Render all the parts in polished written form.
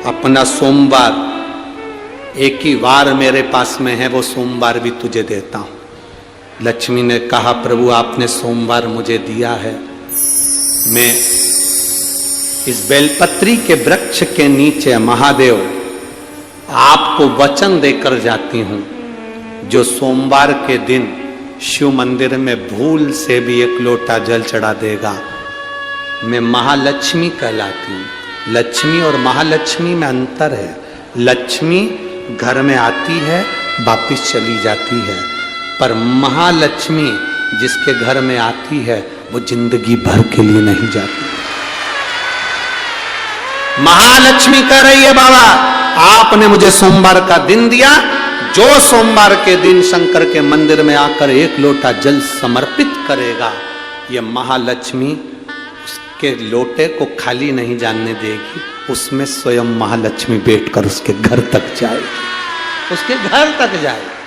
अपना सोमवार एक ही वार मेरे पास में है, वो सोमवार भी तुझे देता हूं। लक्ष्मी ने कहा, प्रभु आपने सोमवार मुझे दिया है, मैं इस बेलपत्री के वृक्ष के नीचे महादेव आपको वचन देकर जाती हूं, जो सोमवार के दिन शिव मंदिर में भूल से भी एक लोटा जल चढ़ा देगा, मैं महालक्ष्मी कहलाती हूं। लक्ष्मी और महालक्ष्मी में अंतर है। लक्ष्मी घर में आती है, वापिस चली जाती है, पर महालक्ष्मी जिसके घर में आती है वो जिंदगी भर के लिए नहीं जाती। महालक्ष्मी कह रही है, बाबा आपने मुझे सोमवार का दिन दिया, जो सोमवार के दिन शंकर के मंदिर में आकर एक लोटा जल समर्पित करेगा, ये महालक्ष्मी उसके लोटे को खाली नहीं जाने देगी, उसमें स्वयं महालक्ष्मी बैठकर उसके घर तक जाएगी, उसके घर तक जाएगी।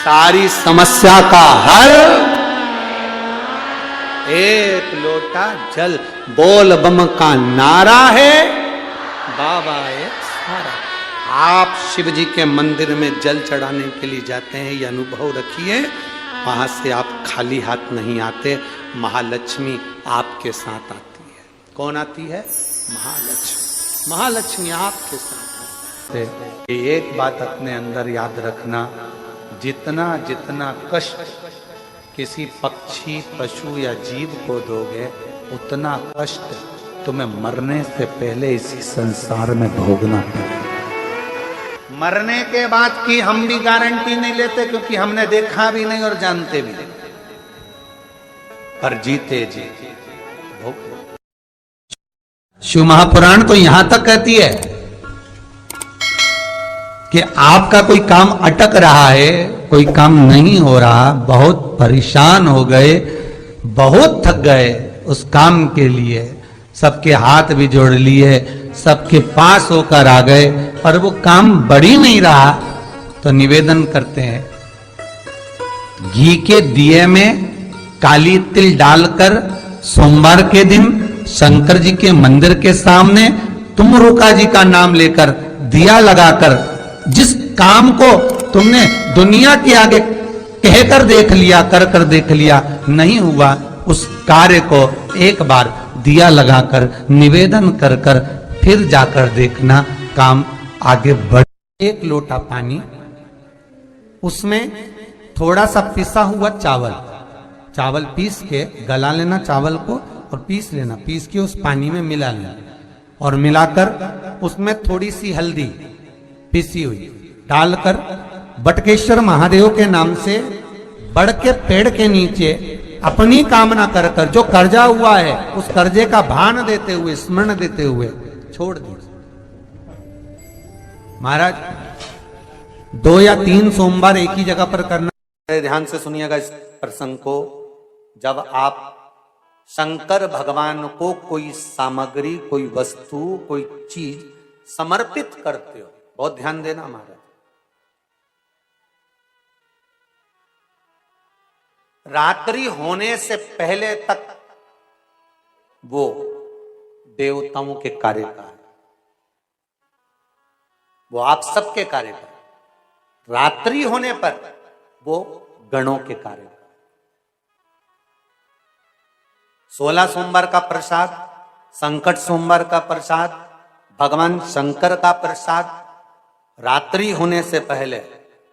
सारी समस्या का हल एक लोटा जल, बोल बम का नारा है, बाबा एक सारा। आप शिव जी के मंदिर में जल चढ़ाने के लिए जाते हैं, ये अनुभव रखिए, वहां से आप खाली हाथ नहीं आते, महालक्ष्मी आपके साथ आती है। कौन आती है? महालक्ष्मी। महालक्ष्मी आपके साथ आती है। एक बात अपने अंदर याद रखना, जितना जितना कष्ट किसी पक्षी, पशु या जीव को दोगे, उतना कष्ट तुम्हें मरने से पहले इसी संसार में भोगना पड़ेगा। मरने के बाद की हम भी गारंटी नहीं लेते, क्योंकि हमने देखा भी नहीं और जानते भी नहीं, पर जीते जी भोग। शिव महापुराण तो यहां तक कहती है कि आपका कोई काम अटक रहा है, कोई काम नहीं हो रहा, बहुत परेशान हो गए, बहुत थक गए उस काम के लिए, सबके हाथ भी जोड़ लिए, सबके पास होकर आ गए, पर वो काम बढ़ ही नहीं रहा, तो निवेदन करते हैं, घी के दिए में काली तिल डालकर सोमवार के दिन शंकर जी के मंदिर के सामने तुम रुका जी का नाम लेकर दिया लगाकर, जिस काम को तुमने दुनिया के आगे कहकर देख लिया, कर देख लिया, नहीं हुआ, उस कार्य को एक बार दिया लगाकर निवेदन कर फिर जाकर देखना, काम आगे बढ़। एक लोटा पानी, उसमें थोड़ा सा पिसा हुआ चावल पीस के गला लेना चावल को, और पीस लेना, पीस के उस पानी में मिला लेना, और मिलाकर उसमें थोड़ी सी हल्दी पिसी हुई डालकर बटकेश्वर महादेव के नाम से बड़ के पेड़ के नीचे अपनी कामना कर जो कर्जा हुआ है, उस कर्जे का भान देते हुए, स्मरण देते हुए छोड़ दीजिए। महाराज 2 या 3 सोमवार एक ही जगह पर करना। ध्यान से सुनिएगा इस प्रसंग को। जब आप शंकर भगवान को कोई सामग्री, कोई वस्तु, कोई चीज समर्पित करते हो, बहुत ध्यान देना महाराज, रात्रि होने से पहले तक वो देवताओं के कार्य का है, वो आप सबके कार्य का है। रात्रि होने पर वो गणों के कार्य का। 16 सोमवार का प्रसाद, संकट सोमवार का प्रसाद, भगवान शंकर का प्रसाद रात्रि होने से पहले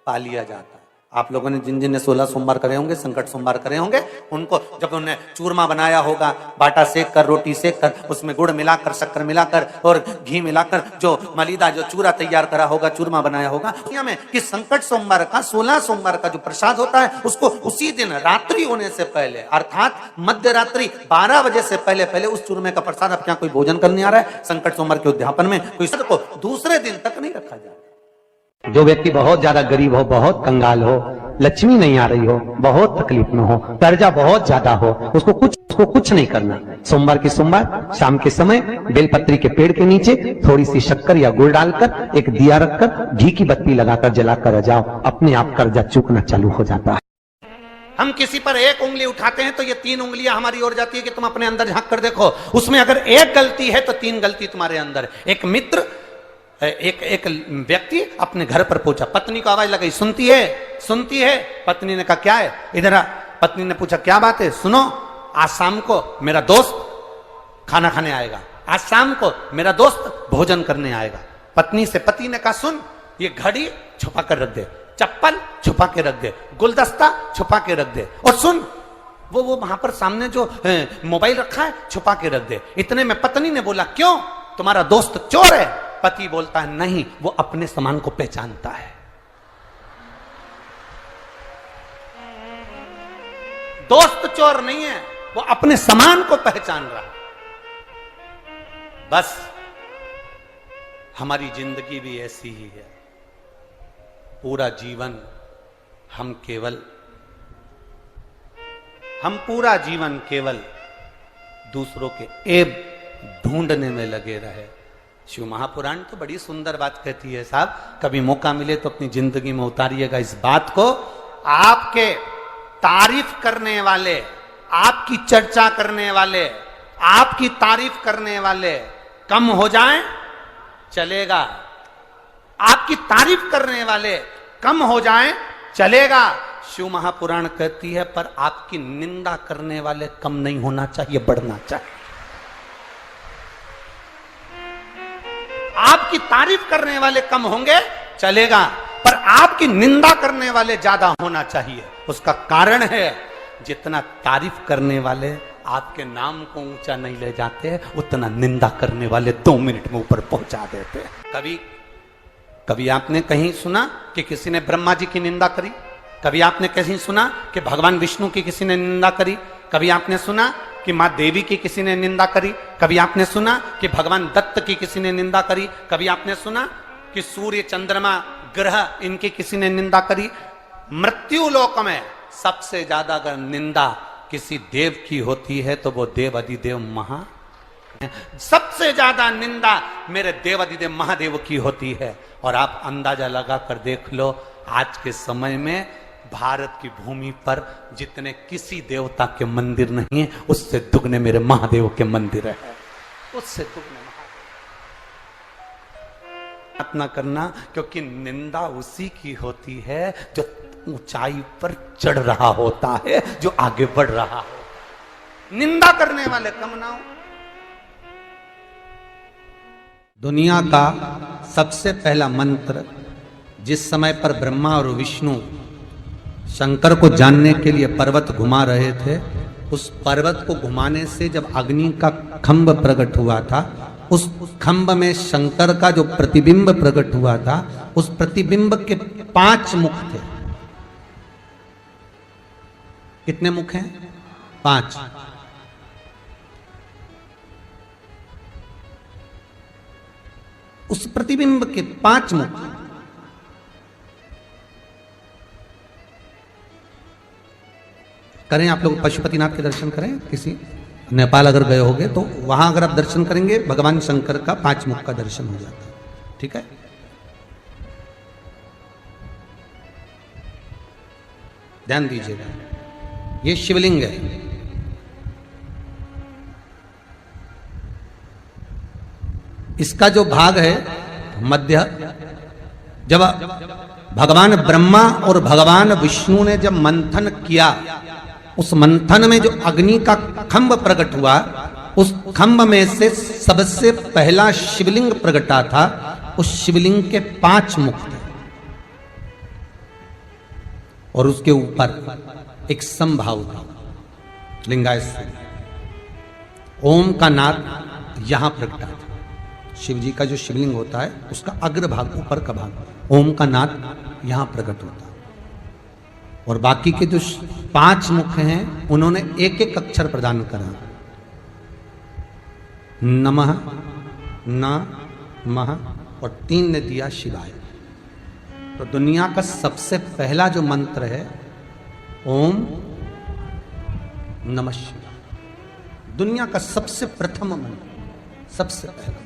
पा लिया जाता है। आप लोगों ने जिन जिन ने 16 सोमवार करे होंगे, संकट सोमवार करे होंगे, उनको जब उन्होंने चूरमा बनाया होगा, बाटा सेक कर, रोटी सेक कर, उसमें गुड़ मिलाकर, शक्कर मिलाकर और घी मिलाकर जो मलीदा, जो चूरा तैयार करा होगा, चूरमा बनाया होगा, दुनिया में कि संकट सोमवार का, 16 सोमवार का जो प्रसाद होता है, उसको उसी दिन रात्रि होने से पहले, अर्थात मध्य रात्रि 12 बजे से पहले उस चूरमे का प्रसाद, अब क्या कोई भोजन करने आ रहा है संकट सोमवार के उद्यापन में, कोई को दूसरे दिन तक नहीं रखा जाए। जो व्यक्ति बहुत ज्यादा गरीब हो, बहुत कंगाल हो, लक्ष्मी नहीं आ रही हो, बहुत तकलीफ में हो, कर्जा बहुत ज्यादा हो, उसको कुछ नहीं करना। सोमवार की सोमवार शाम के समय बेलपत्री के पेड़ के नीचे थोड़ी सी शक्कर या गुड़ डालकर एक दिया रखकर घी की बत्ती लगाकर जलाकर जाओ, अपने आप कर्जा चूकना चालू हो जाता है। हम किसी पर एक उंगली उठाते हैं तो ये 3 उंगलियां हमारी ओर जाती है कि तुम अपने अंदर झांक कर देखो, उसमें अगर एक गलती है तो 3 गलती तुम्हारे अंदर। एक मित्र एक एक व्यक्ति अपने घर पर पहुंचा, पत्नी को आवाज लगाई, सुनती है, सुनती है। पत्नी ने कहा क्या है, इधर आ। पत्नी ने पूछा क्या बात है, सुनो, आज शाम को मेरा दोस्त खाना खाने आएगा, आज शाम को मेरा दोस्त भोजन करने आएगा। पत्नी से पति ने कहा सुन, ये घड़ी छुपा कर रख दे, चप्पल छुपा के रख दे, गुलदस्ता छुपा के रख दे, और सुन वो वहां पर सामने जो मोबाइल रखा है छुपा के रख दे। इतने में पत्नी ने बोला क्यों, तुम्हारा दोस्त चोर है? पति बोलता है नहीं, वो अपने सामान को पहचानता है। दोस्त चोर नहीं है, वो अपने सामान को पहचान रहा। बस हमारी जिंदगी भी ऐसी ही है। पूरा जीवन हम पूरा जीवन केवल दूसरों के ऐब ढूंढने में लगे रहे। शिव महापुराण तो बड़ी सुंदर बात कहती है साहब, कभी मौका मिले तो अपनी जिंदगी में उतारिएगा इस बात को। आपके तारीफ करने वाले, आपकी चर्चा करने वाले, आपकी तारीफ करने वाले कम हो जाएं चलेगा, आपकी तारीफ करने वाले कम हो जाएं चलेगा। शिव महापुराण कहती है पर आपकी निंदा करने वाले कम नहीं होना चाहिए, बढ़ना चाहिए। आपकी तारीफ करने वाले कम होंगे चलेगा, पर आपकी निंदा करने वाले ज्यादा होना चाहिए। उसका कारण है जितना तारीफ करने वाले आपके नाम को ऊंचा नहीं ले जाते, उतना निंदा करने वाले 2 मिनट में ऊपर पहुंचा देते। कभी आपने कहीं सुना कि किसी ने ब्रह्मा जी की निंदा करी? कभी आपने कहीं सुना कि भगवान विष्णु की किसी ने निंदा करी? कभी आपने सुना कि मां देवी की किसी ने निंदा करी? कभी आपने सुना कि भगवान दत्त की किसी ने निंदा करी? कभी आपने सुना कि सूर्य चंद्रमा ग्रह इनकी किसी ने निंदा करी? मृत्यु लोक में सबसे ज्यादा अगर निंदा किसी देव की होती है तो वो देव अधिदेव महा, सबसे ज्यादा निंदा मेरे देव अधिदेव महादेव की होती है। और आप अंदाजा लगा कर देख लो, आज के समय में भारत की भूमि पर जितने किसी देवता के मंदिर नहीं है, उससे दुगने मेरे महादेव के मंदिर है, उससे दुगने महादेव। ना करना, क्योंकि निंदा उसी की होती है जो ऊंचाई पर चढ़ रहा होता है, जो आगे बढ़ रहा हो। निंदा करने वाले कम ना हो। दुनिया का सबसे पहला मंत्र जिस समय पर ब्रह्मा और विष्णु शंकर को जानने के लिए पर्वत घुमा रहे थे, उस पर्वत को घुमाने से जब अग्नि का खंभ प्रकट हुआ था, उस खंभ में शंकर का जो प्रतिबिंब प्रकट हुआ था, उस प्रतिबिंब के 5 मुख थे। कितने मुख हैं? 5। उस प्रतिबिंब के 5 मुख, करें आप लोग पशुपतिनाथ के दर्शन करें, किसी नेपाल अगर गए होंगे तो वहां अगर आप दर्शन करेंगे भगवान शंकर का 5 मुख का दर्शन हो जाता है। ठीक है, ध्यान दीजिएगा, ये शिवलिंग है। इसका जो भाग है मध्य, जब भगवान ब्रह्मा और भगवान विष्णु ने जब मंथन किया, उस मंथन में जो अग्नि का खंभ प्रकट हुआ, उस खंभ में से सबसे पहला शिवलिंग प्रकटा था। उस शिवलिंग के 5 मुख थे और उसके ऊपर एक समभाव था, लिंगायत। ओम का नाद यहां प्रकटा था। शिव जी का जो शिवलिंग होता है उसका अग्रभाग, ऊपर का भाग, ओम का नाद यहां प्रकट होता है। और बाकी के जो 5 मुख हैं उन्होंने एक एक अक्षर प्रदान करा, नमः, न मह, और 3 ने दिया शिवाय। तो दुनिया का सबसे पहला जो मंत्र है ओम नमः शिवाय, दुनिया का सबसे प्रथम मंत्र, सबसे पहला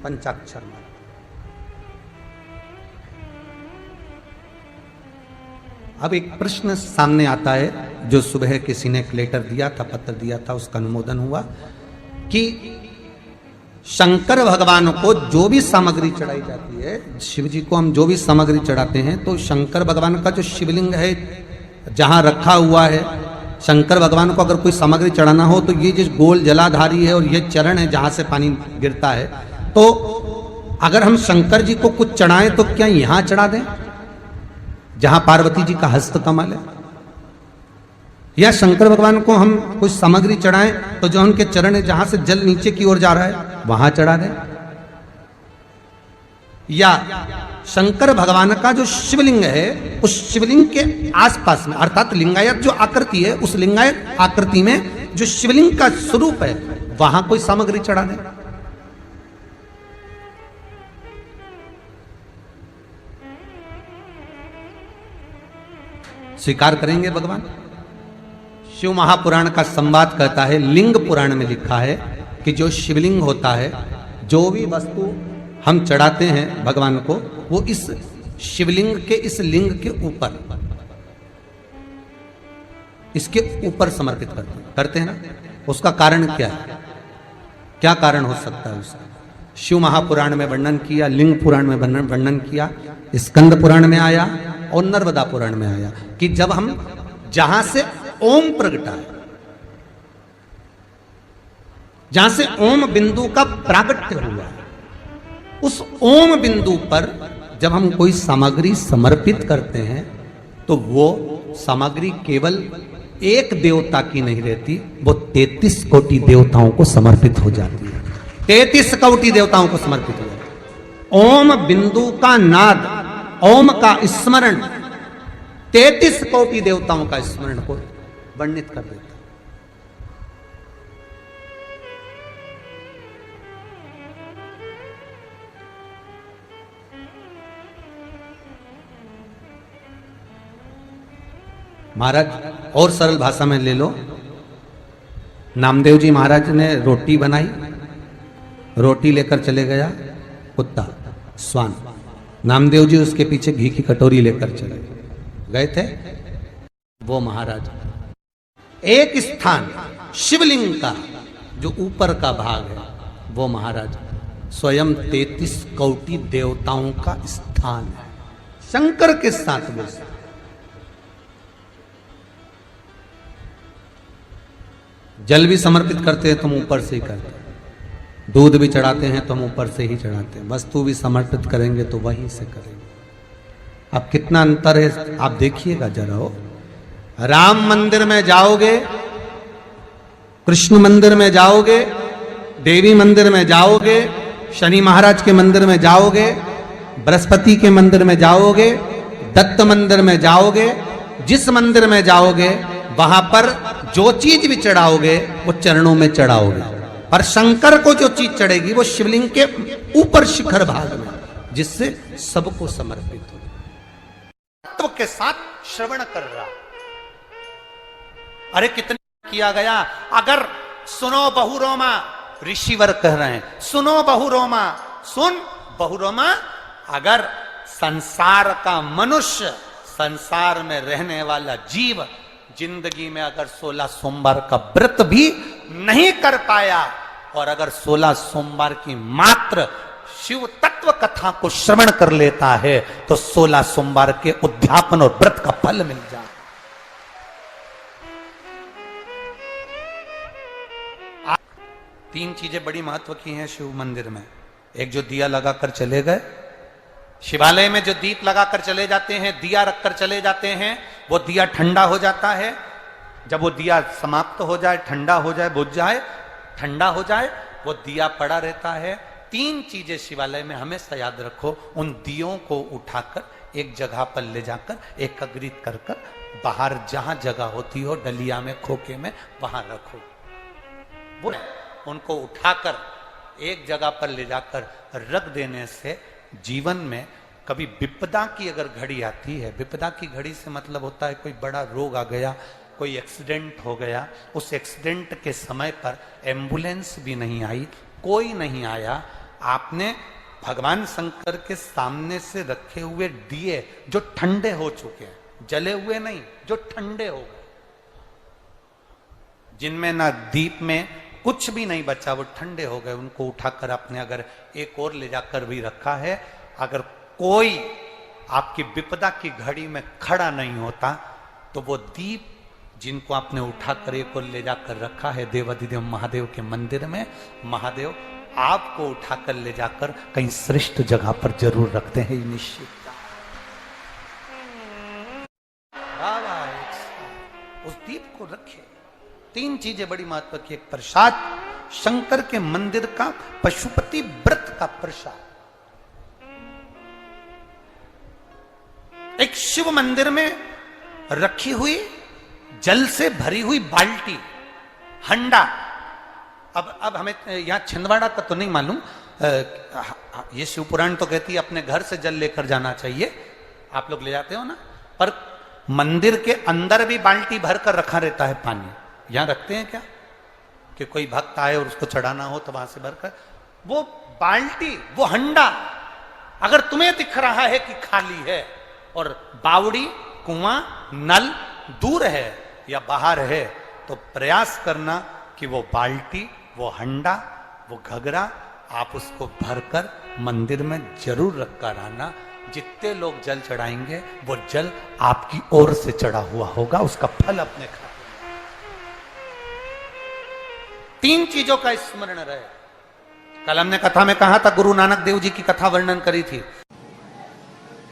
पंचाक्षर मंत्र। अब एक प्रश्न सामने आता है जो सुबह किसी ने एक लेटर दिया था, पत्र दिया था, उसका अनुमोदन हुआ कि शंकर भगवान को जो भी सामग्री चढ़ाई जाती है, शिव जी को हम जो भी सामग्री चढ़ाते हैं, तो शंकर भगवान का जो शिवलिंग है जहां रखा हुआ है, शंकर भगवान को अगर कोई सामग्री चढ़ाना हो तो ये जिस गोल जलाधारी है और ये चरण है जहां से पानी गिरता है, तो अगर हम शंकर जी को कुछ चढ़ाएं तो क्या यहां चढ़ा दें जहां पार्वती जी का हस्त कमल है, या शंकर भगवान को हम कुछ सामग्री चढ़ाएं तो जो उनके चरण है जहां से जल नीचे की ओर जा रहा है वहां चढ़ा दें, या शंकर भगवान का जो शिवलिंग है उस शिवलिंग के आसपास में, अर्थात लिंगायत जो आकृति है उस लिंगायत आकृति में जो शिवलिंग का स्वरूप है वहां कोई सामग्री चढ़ा दें। स्वीकार करेंगे भगवान? शिव महापुराण का संवाद कहता है, लिंग पुराण में लिखा है कि जो शिवलिंग होता है, जो भी वस्तु हम चढ़ाते हैं भगवान को, वो इस शिवलिंग के इस लिंग के ऊपर, इसके ऊपर समर्पित करते हैं ना। उसका कारण क्या है? क्या कारण हो सकता है उसका? शिव महापुराण में वर्णन किया, लिंग पुराण में वर्णन किया, स्कंद पुराण में आया और नर्मदा पुराण में आया कि जब हम जहां से ओम प्रगटा है, जहां से ओम बिंदु का प्रागट्य हुआ है, उस ओम बिंदु पर जब हम कोई सामग्री समर्पित करते हैं तो वो सामग्री केवल एक देवता की नहीं रहती, वो 33 कोटि देवताओं को समर्पित हो जाती है। 33 कोटि देवताओं को समर्पित हो जाती है। ओम बिंदु का नाद, ओम का स्मरण 33 कोटि देवताओं का स्मरण को वर्णित कर देता है। महाराज और सरल भाषा में ले लो, नामदेव जी महाराज ने रोटी बनाई, रोटी लेकर चले गया कुत्ता स्वान, नामदेव जी उसके पीछे घी की कटोरी लेकर चले गए थे। वो महाराज एक स्थान शिवलिंग का जो ऊपर का भाग है, वो महाराज स्वयं 33 कोटि देवताओं का स्थान है, शंकर के साथ में। जल भी समर्पित करते हैं तो हम ऊपर से ही करते हैं, दूध भी चढ़ाते हैं तो हम ऊपर से ही चढ़ाते हैं, वस्तु भी समर्पित करेंगे तो वहीं से करेंगे। अब कितना अंतर है आप देखिएगा जरा। हो राम मंदिर में जाओगे, कृष्ण मंदिर में जाओगे, देवी मंदिर में जाओगे, शनि महाराज के मंदिर में जाओगे, बृहस्पति के मंदिर में जाओगे, दत्त मंदिर में जाओगे, जिस मंदिर में जाओगे वहां पर जो चीज भी चढ़ाओगे वो चरणों में चढ़ाओगे, पर शंकर को जो चीज चढ़ेगी वो शिवलिंग के ऊपर शिखर भाग में, जिससे सबको समर्पित हो। तत्व के साथ श्रवण कर रहा, अरे कितने किया गया। अगर सुनो बहुरोमा, ऋषिवर कह रहे हैं, सुनो बहुरोमा, सुन बहुरोमा, अगर संसार का मनुष्य, संसार में रहने वाला जीव जिंदगी में अगर 16 सोमवार का व्रत भी नहीं कर पाया और अगर 16 सोमवार की मात्र शिव तत्व कथा को श्रवण कर लेता है तो 16 सोमवार के उद्यापन और व्रत का फल मिल जाए। तीन चीजें बड़ी महत्व की हैं शिव मंदिर में। एक जो दिया लगाकर चले गए, शिवालय में जो दीप लगाकर चले जाते हैं, दिया रखकर चले जाते हैं, वो दिया ठंडा हो जाता है। जब वो दिया समाप्त हो जाए, ठंडा हो जाए, बुझ जाए, ठंडा हो जाए, वो दिया पड़ा रहता है। तीन चीजें शिवालय में हमेशा याद रखो, उन दियों को उठाकर एक जगह पर ले जाकर एकत्रित कर कर बाहर जहां जगह होती हो, डलिया में, खोखे में, वहां रखो। वो उनको उठाकर एक जगह पर ले जाकर रख देने से जीवन में कभी विपदा की अगर घड़ी आती है, विपदा की घड़ी से मतलब होता है कोई बड़ा रोग आ गया, कोई एक्सीडेंट हो गया, उस एक्सीडेंट के समय पर एम्बुलेंस भी नहीं आई, कोई नहीं आया, आपने भगवान शंकर के सामने से रखे हुए दिए जो ठंडे हो चुके हैं, जले हुए नहीं, जो ठंडे हो गए, जिनमें ना दीप में कुछ भी नहीं बचा, वो ठंडे हो गए। उनको उठाकर आपने अगर एक और ले जाकर भी रखा है, अगर कोई आपकी विपदा की घड़ी में खड़ा नहीं होता तो वो दीप जिनको आपने उठाकर एक और ले जाकर रखा है देवाधिदेव महादेव के मंदिर में, महादेव आपको उठाकर ले जाकर कहीं श्रेष्ठ जगह पर जरूर रखते हैं, ये निश्चित। उस दीप को रखे। 3 चीजें बड़ी महत्व की, एक प्रसाद, शंकर के मंदिर का पशुपति व्रत का प्रसाद, एक शिव मंदिर में रखी हुई जल से भरी हुई बाल्टी, हंडा। अब हमें यहां छिंदवाड़ा का तो नहीं मालूम, ये शिव पुराण तो कहती है अपने घर से जल लेकर जाना चाहिए, आप लोग ले जाते हो ना, पर मंदिर के अंदर भी बाल्टी भरकर रखा रहता है पानी। यहां रखते हैं क्या कि कोई भक्त आए और उसको चढ़ाना हो तो वहां से भरकर, वो बाल्टी, वो हंडा अगर तुम्हें दिख रहा है कि खाली है और बावड़ी, कुआं, नल दूर है या बाहर है, तो प्रयास करना कि वो बाल्टी, वो हंडा, वो घगरा आप उसको भरकर मंदिर में जरूर रखकर आना। जितने लोग जल चढ़ाएंगे वो जल आपकी ओर से चढ़ा हुआ होगा, उसका फल अपने खा। 3 चीजों का स्मरण रहे। कल हमने कथा में कहा था, गुरु नानक देव जी की कथा वर्णन करी थी।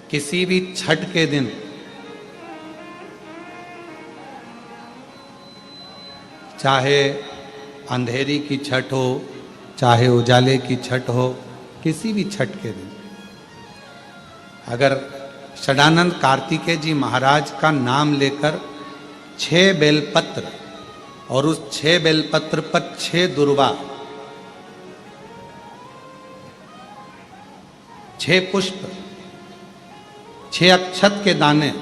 किसी भी छठ के दिन चाहे अंधेरी की छठ हो, चाहे उजाले की छठ हो, किसी भी छठ के दिन अगर षडानंद कार्तिकेय जी महाराज का नाम लेकर 6 बेलपत्र और उस 6 बेलपत्र पर 6 दुर्वा, 6 पुष्प, 6 अक्षत के दाने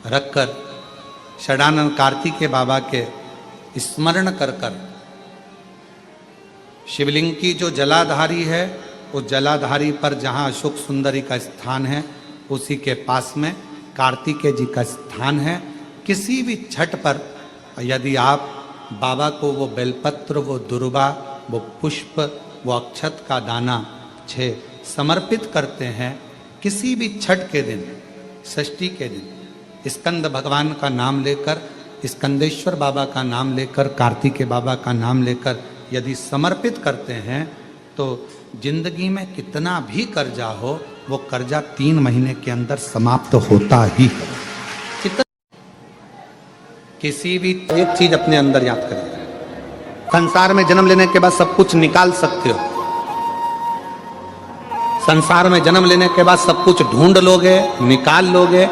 रखकर षडानंद कार्तिकेय बाबा के स्मरण कर कर शिवलिंग की जो जलाधारी है, उस जलाधारी पर जहाँ अशोक सुंदरी का स्थान है उसी के पास में कार्तिकेय जी का स्थान है। किसी भी छठ पर यदि आप बाबा को वो बेलपत्र, वो दुर्वा, वो पुष्प, वो अक्षत का दाना 6 समर्पित करते हैं, किसी भी छठ के दिन, षष्ठी के दिन स्कंद भगवान का नाम लेकर, स्कंदेश्वर बाबा का नाम लेकर, कार्तिकेय बाबा का नाम लेकर यदि समर्पित करते हैं तो जिंदगी में कितना भी कर्जा हो, वो कर्जा 3 महीने के अंदर समाप्त होता ही है। किसी भी एक चीज अपने अंदर याद करें, संसार में जन्म लेने के बाद सब कुछ निकाल सकते हो, संसार में जन्म लेने के बाद सब कुछ ढूंढ लोगे, निकाल लोगे,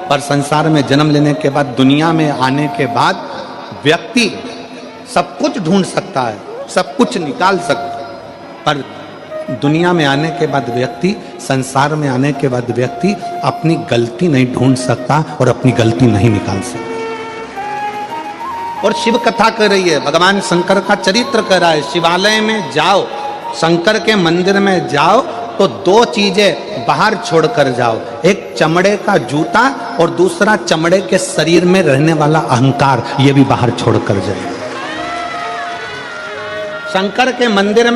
पर संसार में जन्म लेने के बाद, दुनिया में आने के बाद व्यक्ति सब कुछ ढूंढ सकता है, सब कुछ निकाल सकता है, पर दुनिया में आने के बाद व्यक्ति, संसार में आने के बाद व्यक्ति अपनी गलती नहीं ढूंढ सकता और अपनी गलती नहीं निकाल सकता। और शिव कथा कर रही है, भगवान शंकर का चरित्र कर रहा है। शिवालय में जाओ, शंकर के मंदिर में जाओ तो 2 चीजें बाहर छोड़कर जाओ, एक चमड़े का जूता और दूसरा चमड़े के शरीर में रहने वाला अहंकार, ये भी बाहर छोड़कर जाए। शंकर के मंदिर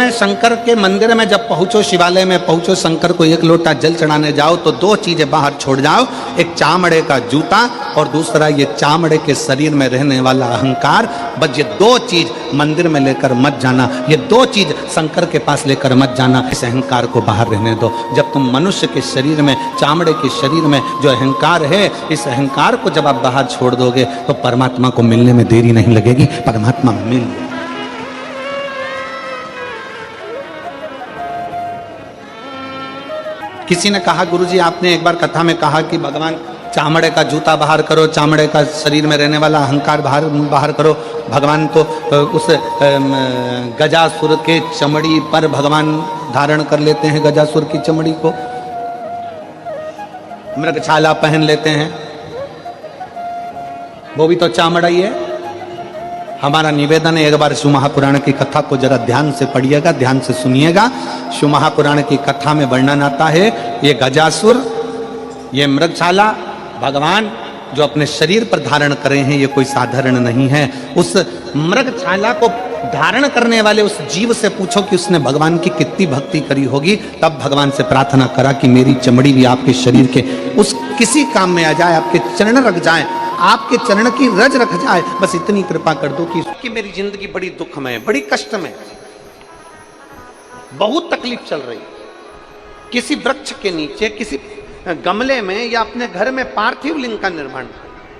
में जब पहुंचो, शिवालय में पहुंचो, शंकर को 1 लोटा जल चढ़ाने जाओ तो 2 चीजें बाहर छोड़ जाओ, एक चामड़े का जूता और दूसरा ये चामड़े के शरीर में रहने वाला अहंकार। बस ये 2 चीज मंदिर में लेकर मत जाना, ये 2 चीज शंकर के पास लेकर मत जाना। इस अहंकार को बाहर रहने दो। जब तुम मनुष्य के शरीर में, चामड़े के शरीर में जो अहंकार है, इस अहंकार को जब आप बाहर छोड़ दोगे तो परमात्मा को मिलने में देरी नहीं लगेगी, परमात्मा मिल। किसी ने कहा, गुरुजी आपने एक बार कथा में कहा कि भगवान चामड़े का जूता बाहर करो, चामड़े का शरीर में रहने वाला अहंकार बाहर करो। भगवान तो उस गजासुर के चमड़ी पर भगवान धारण कर लेते हैं, गजासुर की चमड़ी को मृगछाला पहन लेते हैं, वो भी तो चामड़ा ही है। हमारा निवेदन है, एक बार शिव महापुराण की कथा को जरा ध्यान से पढ़िएगा, ध्यान से सुनिएगा। शिव महापुराण की कथा में वर्णन आता है, ये गजासुर, ये मृगछाला भगवान जो अपने शरीर पर धारण करे हैं, ये कोई साधारण नहीं है। उस मृगछाला को धारण करने वाले उस जीव से पूछो कि उसने भगवान की कितनी भक्ति करी होगी, तब भगवान से प्रार्थना करा कि मेरी चमड़ी भी आपके शरीर के उस किसी काम में आ जाए, आपके चरण रख जाए, आपके चरण की रज रख जाए, बस इतनी कृपा कर दो कि मेरी जिंदगी बड़ी दुखमय, बड़ी कष्ट में, बहुत तकलीफ चल रही। किसी वृक्ष के नीचे, किसी गमले में या अपने घर में पार्थिव लिंग का निर्माण,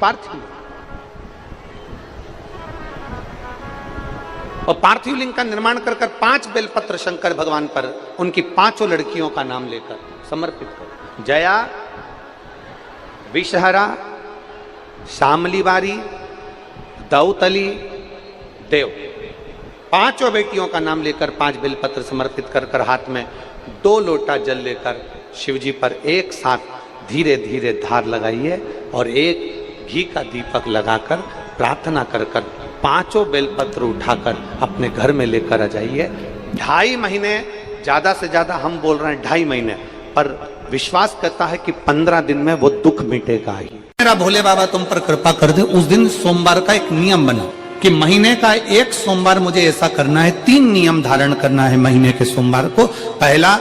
पार्थिव और पार्थिव लिंग का निर्माण कर 5 बेलपत्र शंकर भगवान पर उनकी 5 लड़कियों का नाम लेकर समर्पित कर, जया, विषहरा, शामलीवारी, दौतली, देव, 5 बेटियों का नाम लेकर 5 बेलपत्र समर्पित कर हाथ में 2 लोटा जल लेकर शिव जी पर एक साथ धीरे धीरे धार लगाइए और एक घी का दीपक लगाकर प्रार्थना कर 5 बेलपत्र उठाकर अपने घर में लेकर आ जाइए। 2.5 महीने, ज्यादा से ज्यादा हम बोल रहे हैं 2.5 महीने, पर विश्वास करता है कि 15 दिन में वो दुख मिटेगा ही। मेरा भोले बाबा तुम पर कृपा कर दे। उस दिन सोमवार का एक नियम बना कि महीने का एक सोमवार मुझे ऐसा करना है, 3 नियम धारण करना है महीने के सोमवार को। पहला,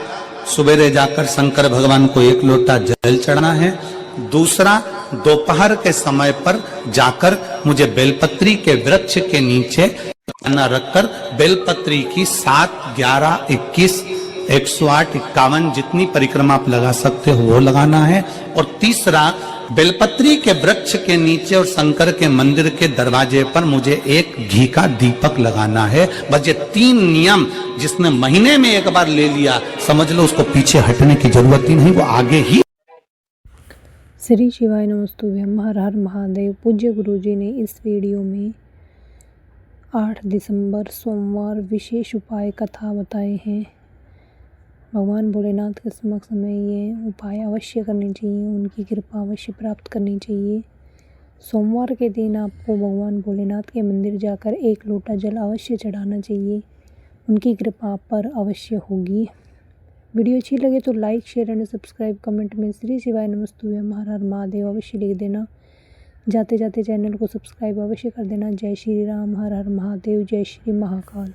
सुबेरे जाकर शंकर भगवान को 1 लोटा जल चढ़ाना है। दूसरा, दोपहर के समय पर जाकर मुझे बेलपत्री के वृक्ष के नीचे खाना रखकर बेलपत्री की 7, 11, 21, 108, 51 जितनी परिक्रमा आप लगा सकते हो वो लगाना है। और तीसरा, बेलपत्री के वृक्ष के नीचे और शंकर के मंदिर के दरवाजे पर मुझे एक घी का दीपक लगाना है। बस ये 3 नियम जिसने महीने में एक बार ले लिया, समझ लो उसको पीछे हटने की जरूरत ही नहीं, वो आगे ही। श्री शिवाय नमस्तुभ्यं, हर हर महादेव। पूज्य गुरुजी ने इस वीडियो में 8 दिसंबर सोमवार विशेष उपाय कथा बताए हैं। भगवान भोलेनाथ के समक्ष हमें ये उपाय अवश्य करने चाहिए, उनकी कृपा अवश्य प्राप्त करनी चाहिए। सोमवार के दिन आपको भगवान भोलेनाथ के मंदिर जाकर 1 लोटा जल अवश्य चढ़ाना चाहिए, उनकी कृपा आप पर अवश्य होगी। वीडियो अच्छी लगे तो like, share and subscribe, comment में श्री शिवाय नमस्तुभ्यं, हर हर महादेव अवश्य लिख देना। जाते जाते चैनल को सब्सक्राइब अवश्य कर देना। जय श्री राम, हर हर महादेव, जय श्री महाकाल।